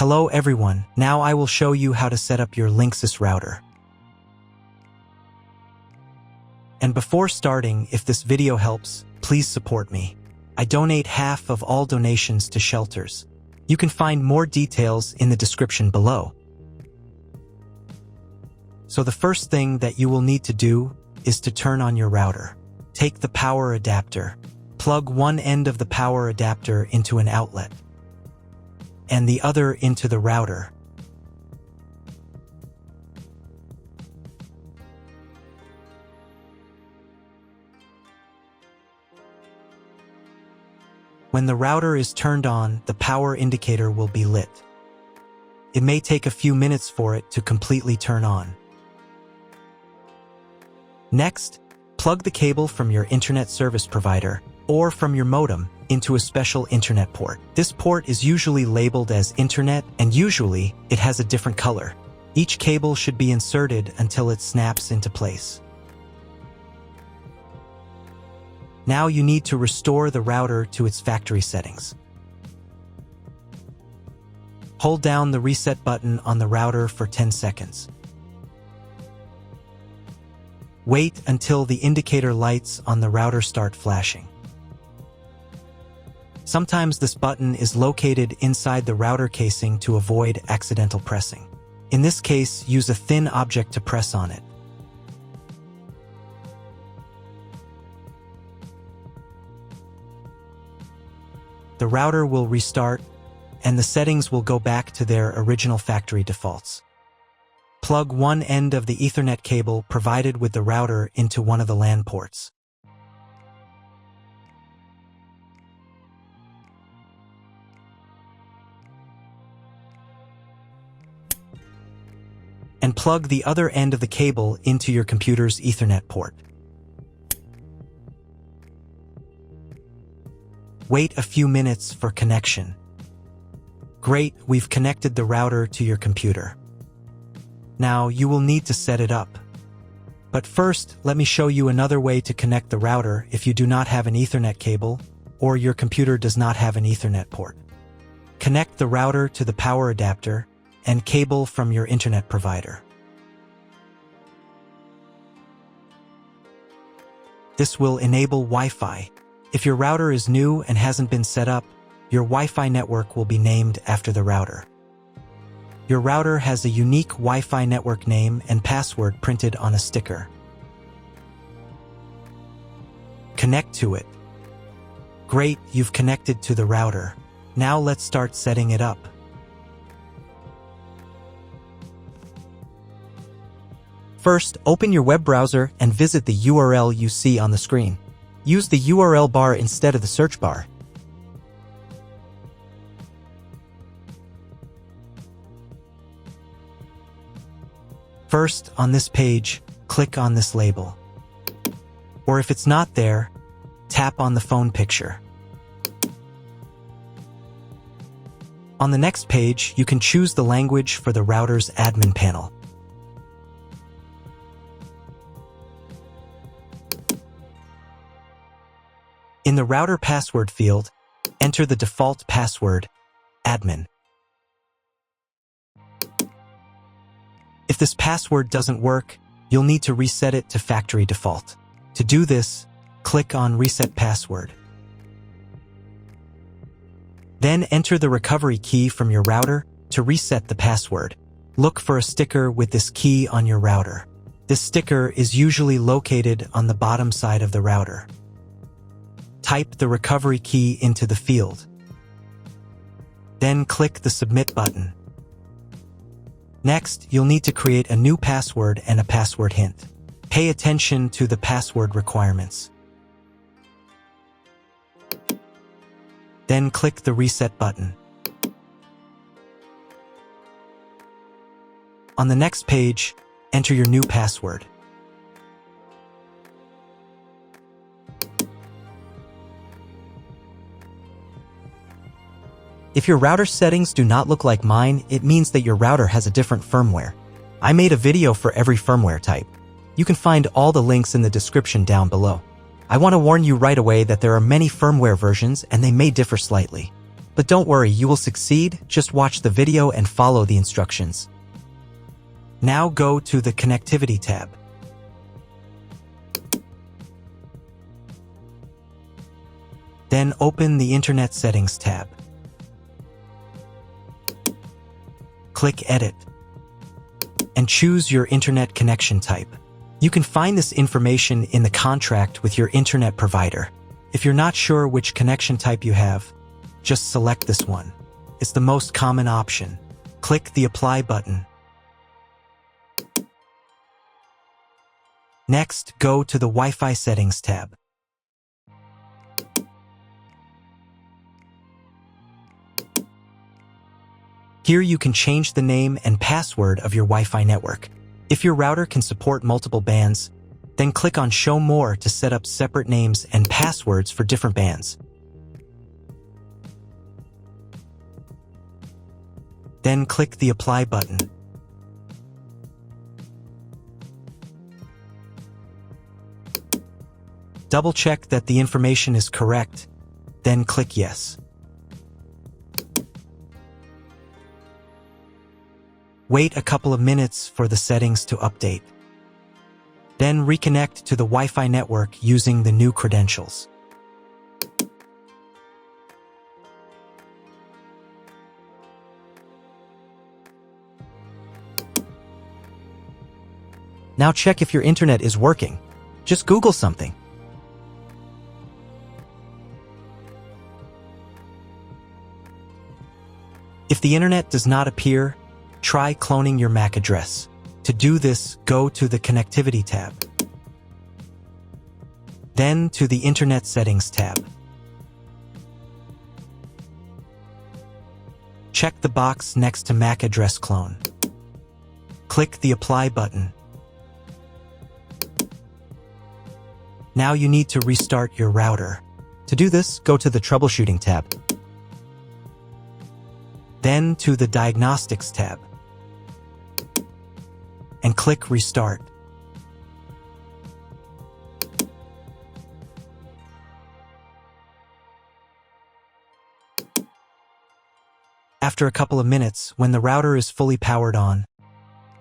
Hello everyone, now I will show you how to set up your LINKSYS router. And before starting, if this video helps, please support me. I donate half of all donations to shelters. You can find more details in the description below. So the first thing that you will need to do is to turn on your router. Take the power adapter. Plug one end of the power adapter into an outlet and the other into the router. When the router is turned on, the power indicator will be lit. It may take a few minutes for it to completely turn on. Next, plug the cable from your internet service provider or from your modem into a special internet port. This port is usually labeled as internet, and usually it has a different color. Each cable should be inserted until it snaps into place. Now you need to restore the router to its factory settings. Hold down the reset button on the router for 10 seconds. Wait until the indicator lights on the router start flashing. Sometimes this button is located inside the router casing to avoid accidental pressing. In this case, use a thin object to press on it. The router will restart, and the settings will go back to their original factory defaults. Plug one end of the Ethernet cable provided with the router into one of the LAN ports. And plug the other end of the cable into your computer's Ethernet port. Wait a few minutes for connection. Great, we've connected the router to your computer. Now you will need to set it up. But first, let me show you another way to connect the router if you do not have an Ethernet cable or your computer does not have an Ethernet port. Connect the router to the power adapter and cable from your internet provider. This will enable Wi-Fi. If your router is new and hasn't been set up, your Wi-Fi network will be named after the router. Your router has a unique Wi-Fi network name and password printed on a sticker. Connect to it. Great, you've connected to the router. Now let's start setting it up. First, open your web browser and visit the URL you see on the screen. Use the URL bar instead of the search bar. First, on this page, click on this label. Or if it's not there, tap on the phone picture. On the next page, you can choose the language for the router's admin panel. In the router password field, enter the default password, admin. If this password doesn't work, you'll need to reset it to factory default. To do this, click on Reset Password. Then enter the recovery key from your router to reset the password. Look for a sticker with this key on your router. This sticker is usually located on the bottom side of the router. Type the recovery key into the field. Then click the Submit button. Next, you'll need to create a new password and a password hint. Pay attention to the password requirements. Then click the Reset button. On the next page, enter your new password. If your router settings do not look like mine, it means that your router has a different firmware. I made a video for every firmware type. You can find all the links in the description down below. I want to warn you right away that there are many firmware versions and they may differ slightly. But don't worry, you will succeed. Just watch the video and follow the instructions. Now go to the Connectivity tab. Then open the Internet Settings tab. Click Edit and choose your internet connection type. You can find this information in the contract with your internet provider. If you're not sure which connection type you have, just select this one. It's the most common option. Click the Apply button. Next, go to the Wi-Fi Settings tab. Here you can change the name and password of your Wi-Fi network. If your router can support multiple bands, then click on Show More to set up separate names and passwords for different bands. Then click the Apply button. Double-check that the information is correct, then click Yes. Wait a couple of minutes for the settings to update. Then reconnect to the Wi-Fi network using the new credentials. Now check if your internet is working. Just Google something. If the internet does not appear, try cloning your MAC address. To do this, go to the Connectivity tab. Then to the Internet Settings tab. Check the box next to MAC address clone. Click the Apply button. Now you need to restart your router. To do this, go to the Troubleshooting tab. Then to the Diagnostics tab. And click Restart. After a couple of minutes, when the router is fully powered on,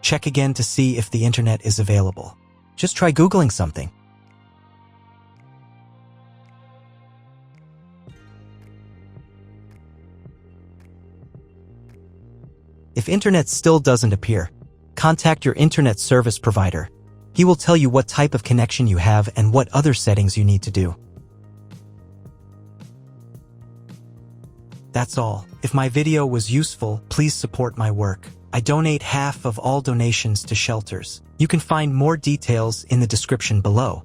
check again to see if the internet is available. Just try Googling something. If internet still doesn't appear, contact your internet service provider. He will tell you what type of connection you have and what other settings you need to do. That's all. If my video was useful, please support my work. I donate half of all donations to shelters. You can find more details in the description below.